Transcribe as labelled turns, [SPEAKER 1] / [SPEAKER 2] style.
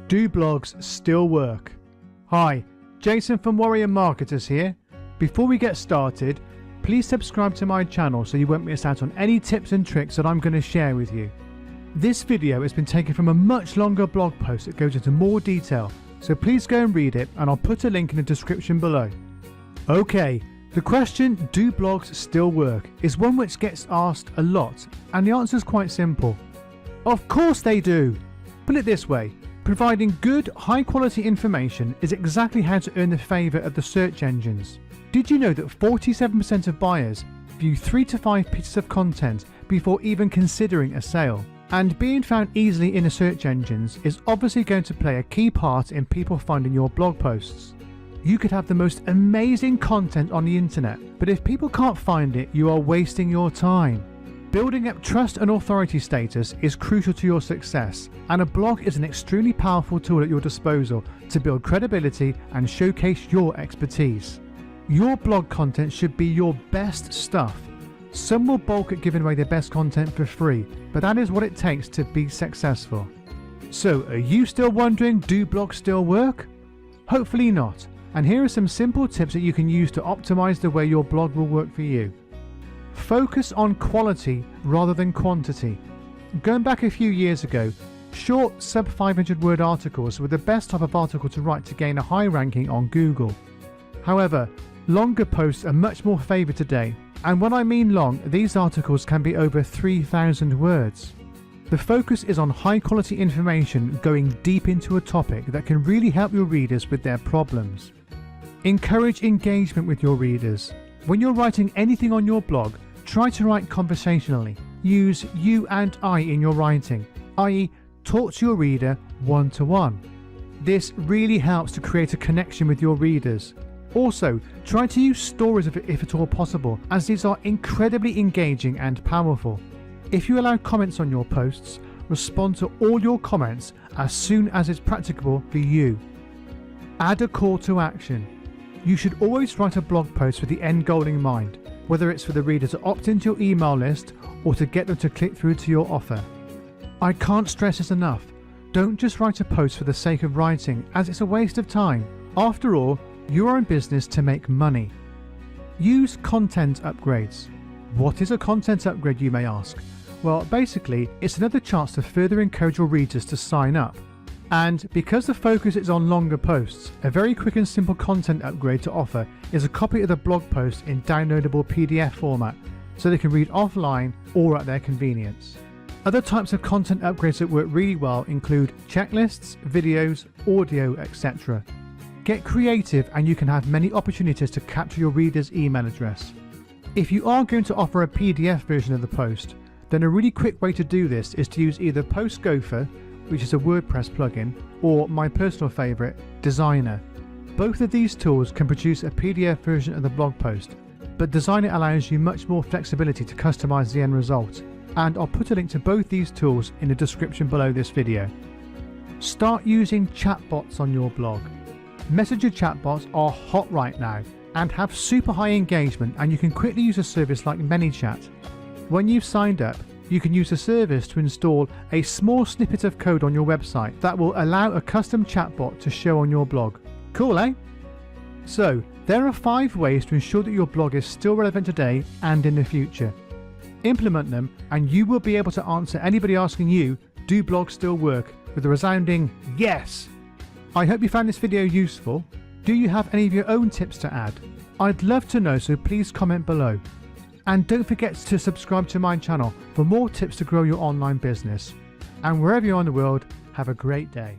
[SPEAKER 1] Do blogs still work? Hi, Jason from Warrior Marketers here. Before we get started, please subscribe to my channel so you won't miss out on any tips and tricks that I'm going to share with you. This video has been taken from a much longer blog post that goes into more detail, so please go and read it, and I'll put a link in the description below. Okay, the question, do blogs still work, is one which gets asked a lot, and the answer is quite simple. Of course they do! Put it this way, providing good, high-quality information is exactly how to earn the favour of the search engines. Did you know that 47% of buyers view 3 to 5 pieces of content before even considering a sale? And being found easily in the search engines is obviously going to play a key part in people finding your blog posts. You could have the most amazing content on the internet, but if people can't find it, you are wasting your time. Building up trust and authority status is crucial to your success, and a blog is an extremely powerful tool at your disposal to build credibility and showcase your expertise. Your blog content should be your best stuff. Some will balk at giving away their best content for free, but that is what it takes to be successful. So, are you still wondering, do blogs still work? Hopefully not, and here are some simple tips that you can use to optimize the way your blog will work for you. Focus on quality rather than quantity. Going back a few years ago, short sub 500 word articles were the best type of article to write to gain a high ranking on Google. However, longer posts are much more favoured today, and when I mean long, these articles can be over 3,000 words. The focus is on high quality information going deep into a topic that can really help your readers with their problems. Encourage engagement with your readers. When you're writing anything on your blog, try to write conversationally. Use you and I in your writing, i.e. talk to your reader one-to-one. This really helps to create a connection with your readers. Also, try to use stories if at all possible, as these are incredibly engaging and powerful. If you allow comments on your posts, respond to all your comments as soon as it's practicable for you. Add a call to action. You should always write a blog post with the end goal in mind, whether it's for the reader to opt into your email list or to get them to click through to your offer. I can't stress this enough. Don't just write a post for the sake of writing, as it's a waste of time. After all, you are in business to make money. Use content upgrades. What is a content upgrade, you may ask? Well, basically, it's another chance to further encourage your readers to sign up. And because the focus is on longer posts, a very quick and simple content upgrade to offer is a copy of the blog post in downloadable PDF format, so they can read offline or at their convenience. Other types of content upgrades that work really well include checklists, videos, audio, etc. Get creative and you can have many opportunities to capture your reader's email address. If you are going to offer a PDF version of the post, then a really quick way to do this is to use either PostGopher, which is a WordPress plugin, or my personal favourite, Designer. Both of these tools can produce a PDF version of the blog post, but Designer allows you much more flexibility to customise the end result, and I'll put a link to both these tools in the description below this video. Start using chatbots on your blog. Messenger chatbots are hot right now and have super high engagement, and you can quickly use a service like ManyChat. When you've signed up, you can use the service to install a small snippet of code on your website that will allow a custom chatbot to show on your blog. Cool, eh? So, there are 5 ways to ensure that your blog is still relevant today and in the future. Implement them and you will be able to answer anybody asking you, do blogs still work, with a resounding yes! I hope you found this video useful. Do you have any of your own tips to add? I'd love to know, so please comment below. And don't forget to subscribe to my channel for more tips to grow your online business. And wherever you are in the world, have a great day.